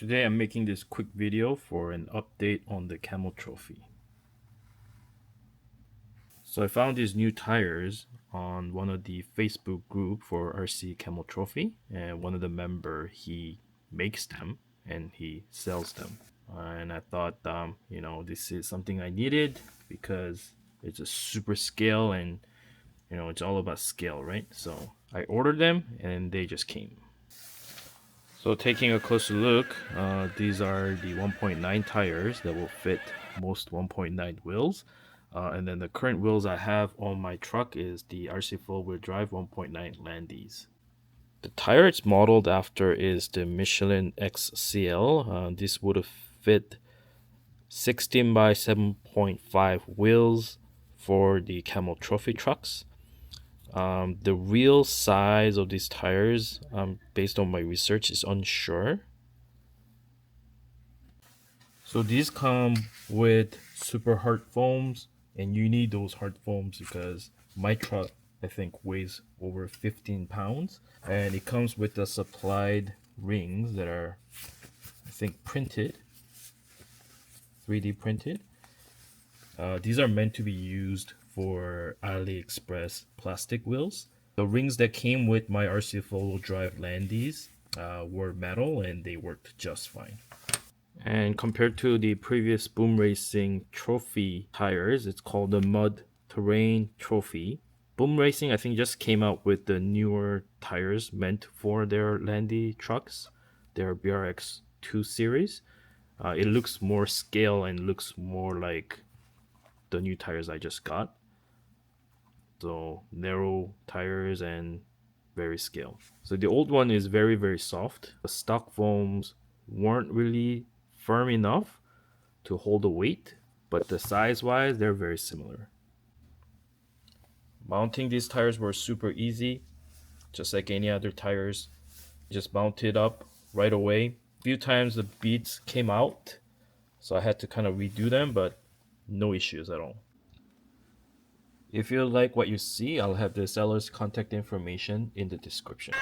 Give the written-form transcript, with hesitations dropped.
Today I'm making this quick video for an update on the Camel Trophy. So I found these new tires on one of the Facebook group for RC Camel Trophy, and one of the member, he makes them and he sells them. And I thought, this is something I needed because it's a super scale and it's all about scale, right? So I ordered them and they just came. So taking a closer look, these are the 1.9 tires that will fit most 1.9 wheels. And then the current wheels I have on my truck is the RC4WD drive 1.9 Landies. The tire it's modeled after is the Michelin XCL. This would have fit 16 by 7.5 wheels for the Camel Trophy trucks. The real size of these tires, based on my research, is unsure. So these come with super hard foams, and you need those hard foams because my truck, I think, weighs over 15 pounds. And it comes with the supplied rings that are, I think, printed, 3D printed. These are meant to be used for AliExpress plastic wheels. The rings that came with my RC4WD drive Landies were metal and they worked just fine. And compared to the previous Boom Racing Trophy tires, it's called the Mud Terrain Trophy. Boom Racing, I think, just came out with the newer tires meant for their Landy trucks, their BRX 2 series. It looks more scale and looks more like the new tires I just got. So narrow tires and very scale. So the old one is very, very soft. The stock foams weren't really firm enough to hold the weight, but the size wise they're very similar. Mounting these tires were super easy, just like any other tires. Just mount it up right away. A few times the beads came out, so I had to kind of redo them, but no issues at all. If you like what you see, I'll have the seller's contact information in the description.